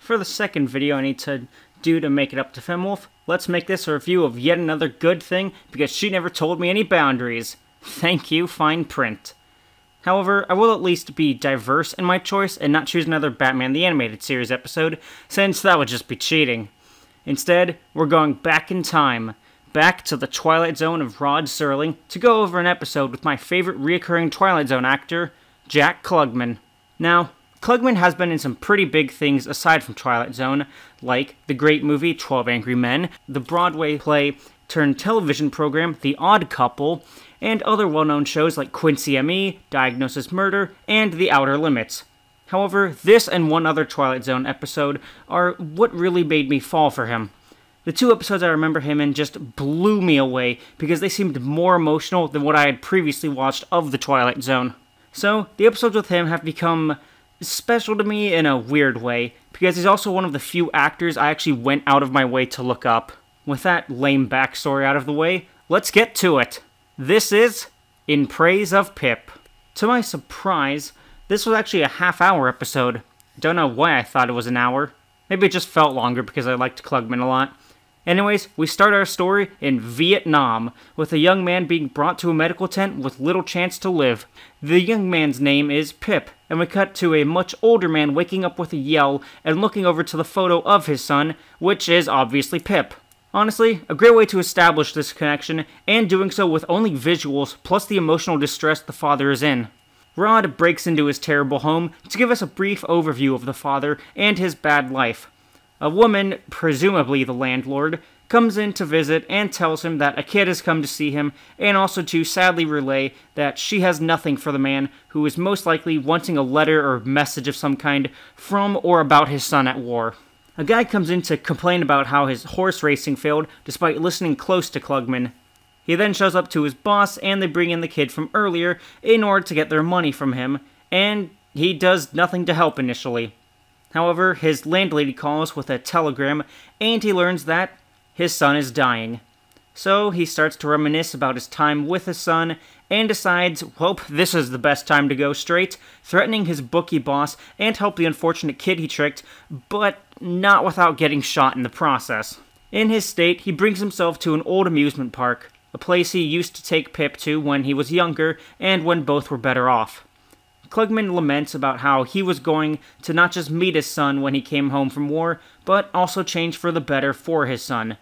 For the second video I need to do to make it up to Femwolf, let's make this a review of yet another good thing because she never told me any boundaries. Thank you, fine print. However, I will at least be diverse in my choice and not choose another Batman the Animated Series episode, since that would just be cheating. Instead, we're going back in time, back to the Twilight Zone of Rod Serling, to go over an episode with my favorite reoccurring Twilight Zone actor, Jack Klugman. Now, Klugman has been in some pretty big things aside from Twilight Zone, like the great movie 12 Angry Men, the Broadway play turned television program The Odd Couple, and other well-known shows like Quincy M.E., Diagnosis Murder, and The Outer Limits. However, this and one other Twilight Zone episode are what really made me fall for him. The two episodes I remember him in just blew me away because they seemed more emotional than what I had previously watched of the Twilight Zone. So, the episodes with him have become special to me in a weird way, because he's also one of the few actors I actually went out of my way to look up. With that lame backstory out of the way, let's get to it. This is In Praise of Pip. To my surprise, this was actually a half-hour episode. Don't know why I thought it was an hour. Maybe it just felt longer because I liked Klugman a lot. Anyways, we start our story in Vietnam, with a young man being brought to a medical tent with little chance to live. The young man's name is Pip, and we cut to a much older man waking up with a yell and looking over to the photo of his son, which is obviously Pip. Honestly, a great way to establish this connection, and doing so with only visuals plus the emotional distress the father is in. Rod breaks into his terrible home to give us a brief overview of the father and his bad life. A woman, presumably the landlord, comes in to visit and tells him that a kid has come to see him, and also to sadly relay that she has nothing for the man who is most likely wanting a letter or message of some kind from or about his son at war. A guy comes in to complain about how his horse racing failed despite listening close to Klugman. He then shows up to his boss and they bring in the kid from earlier in order to get their money from him, and he does nothing to help initially. However, his landlady calls with a telegram, and he learns that his son is dying. So he starts to reminisce about his time with his son, and decides, well, this is the best time to go straight, threatening his bookie boss and help the unfortunate kid he tricked, but not without getting shot in the process. In his state, he brings himself to an old amusement park, a place he used to take Pip to when he was younger, and when both were better off. Klugman laments about how he was going to not just meet his son when he came home from war, but also change for the better for his son.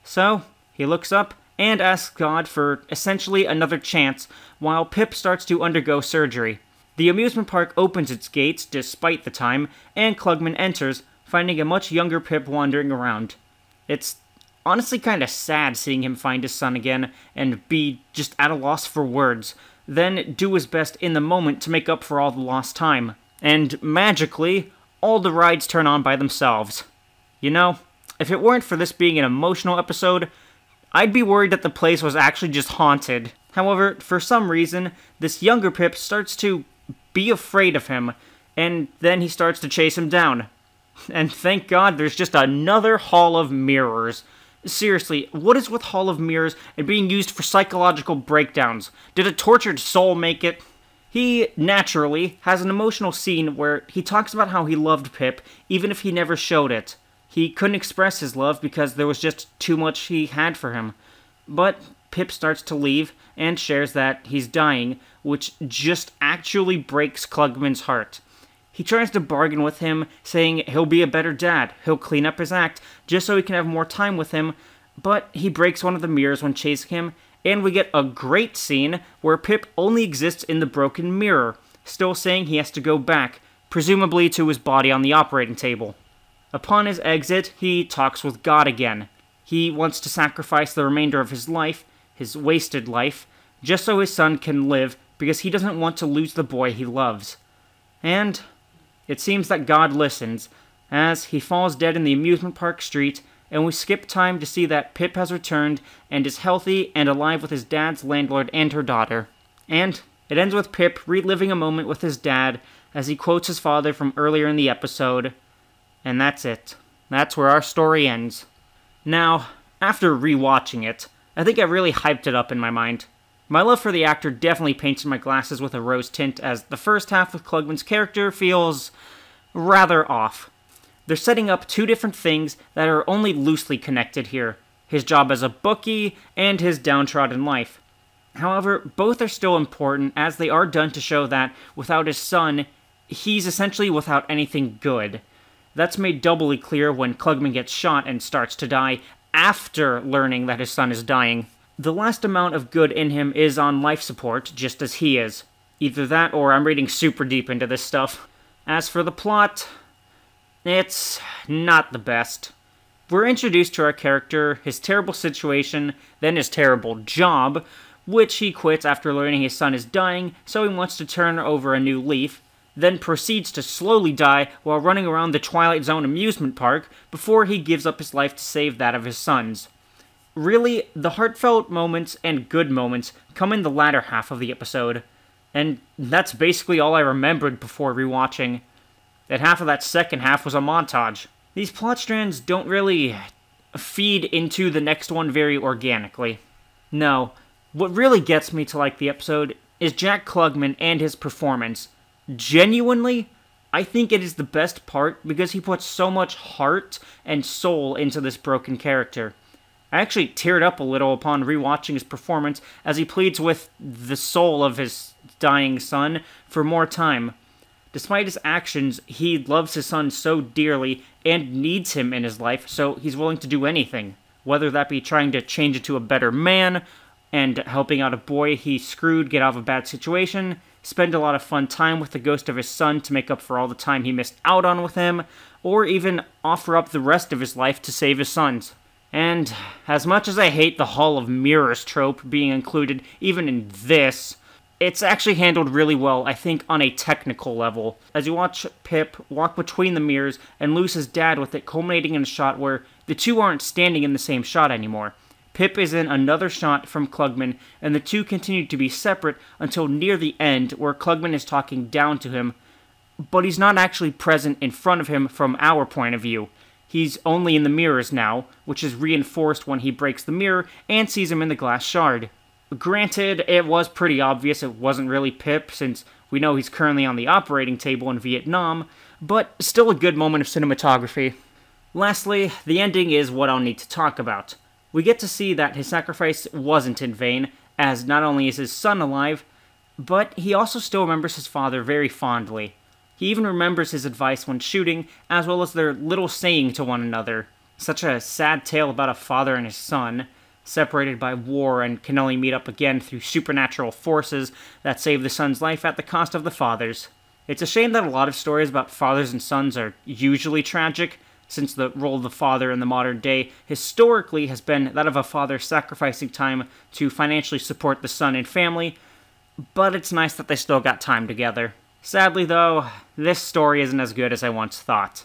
So, he looks up and asks God for essentially another chance, while Pip starts to undergo surgery. The amusement park opens its gates despite the time, and Klugman enters, finding a much younger Pip wandering around. It's honestly kinda sad seeing him find his son again, and be just at a loss for words, then do his best in the moment to make up for all the lost time. And magically, all the rides turn on by themselves. You know, if it weren't for this being an emotional episode, I'd be worried that the place was actually just haunted. However, for some reason, this younger Pip starts to be afraid of him, and then he starts to chase him down. And thank God there's just another Hall of Mirrors. Seriously, what is with Hall of Mirrors and being used for psychological breakdowns? Did a tortured soul make it? He, naturally, has an emotional scene where he talks about how he loved Pip, even if he never showed it. He couldn't express his love because there was just too much he had for him. But Pip starts to leave and shares that he's dying, which just actually breaks Klugman's heart. He tries to bargain with him, saying he'll be a better dad, he'll clean up his act, just so he can have more time with him, but he breaks one of the mirrors when chasing him, and we get a great scene where Pip only exists in the broken mirror, still saying he has to go back, presumably to his body on the operating table. Upon his exit, he talks with God again. He wants to sacrifice the remainder of his life, his wasted life, just so his son can live, because he doesn't want to lose the boy he loves. And it seems that God listens, as he falls dead in the amusement park street, and we skip time to see that Pip has returned and is healthy and alive with his dad's landlord and her daughter. And it ends with Pip reliving a moment with his dad as he quotes his father from earlier in the episode. And that's it. That's where our story ends. Now, after rewatching it, I think I really hyped it up in my mind. My love for the actor definitely painted my glasses with a rose tint, as the first half of Klugman's character feels rather off. They're setting up two different things that are only loosely connected here: his job as a bookie and his downtrodden life. However, both are still important, as they are done to show that without his son, he's essentially without anything good. That's made doubly clear when Klugman gets shot and starts to die after learning that his son is dying. The last amount of good in him is on life support, just as he is. Either that or I'm reading super deep into this stuff. As for the plot, it's not the best. We're introduced to our character, his terrible situation, then his terrible job, which he quits after learning his son is dying, so he wants to turn over a new leaf, then proceeds to slowly die while running around the Twilight Zone amusement park before he gives up his life to save that of his sons. Really, the heartfelt moments and good moments come in the latter half of the episode, and that's basically all I remembered before rewatching. And half of that second half was a montage. These plot strands don't really feed into the next one very organically. No, what really gets me to like the episode is Jack Klugman and his performance. Genuinely, I think it is the best part because he puts so much heart and soul into this broken character. I actually teared up a little upon rewatching his performance as he pleads with the soul of his dying son for more time. Despite his actions, he loves his son so dearly and needs him in his life, so he's willing to do anything, whether that be trying to change into a better man and helping out a boy he screwed get out of a bad situation, spend a lot of fun time with the ghost of his son to make up for all the time he missed out on with him, or even offer up the rest of his life to save his sons. And as much as I hate the Hall of Mirrors trope being included even in this, it's actually handled really well, I think, on a technical level. As you watch Pip walk between the mirrors and lose his dad, with it culminating in a shot where the two aren't standing in the same shot anymore. Pip is in another shot from Klugman, and the two continue to be separate until near the end, where Klugman is talking down to him, but he's not actually present in front of him from our point of view. He's only in the mirrors now, which is reinforced when he breaks the mirror and sees him in the glass shard. Granted, it was pretty obvious it wasn't really Pip, since we know he's currently on the operating table in Vietnam, but still a good moment of cinematography. Lastly, the ending is what I'll need to talk about. We get to see that his sacrifice wasn't in vain, as not only is his son alive, but he also still remembers his father very fondly. He even remembers his advice when shooting, as well as their little saying to one another. Such a sad tale about a father and his son, separated by war and can only meet up again through supernatural forces that save the son's life at the cost of the father's. It's a shame that a lot of stories about fathers and sons are usually tragic, since the role of the father in the modern day historically has been that of a father sacrificing time to financially support the son and family, but it's nice that they still got time together. Sadly though, this story isn't as good as I once thought.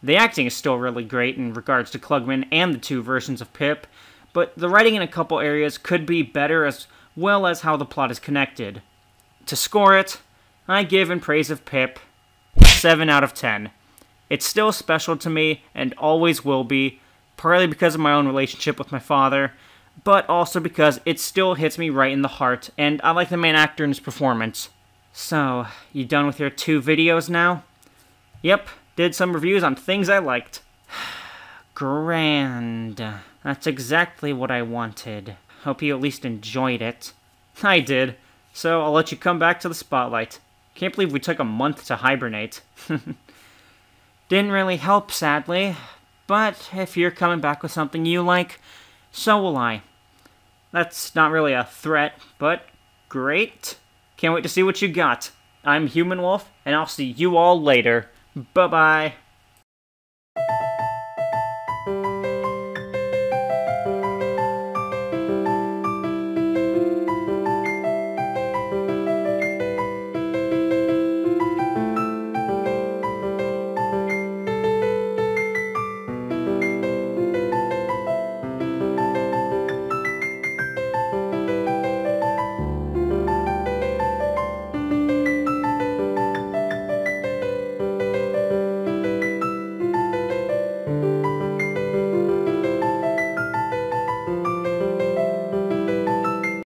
The acting is still really great in regards to Klugman and the two versions of Pip, but the writing in a couple areas could be better, as well as how the plot is connected. To score it, I give in Praise of Pip 7 out of 10. It's still special to me, and always will be, partly because of my own relationship with my father, but also because it still hits me right in the heart, and I like the main actor in his performance. So, you done with your 2 videos now? Yep, did some reviews on things I liked. Grand. That's exactly what I wanted. Hope you at least enjoyed it. I did, so I'll let you come back to the spotlight. Can't believe we took a month to hibernate. Didn't really help, sadly, but if you're coming back with something you like, so will I. That's not really a threat, but great. Can't wait to see what you got. I'm Human Wolf, and I'll see you all later. Bye-bye.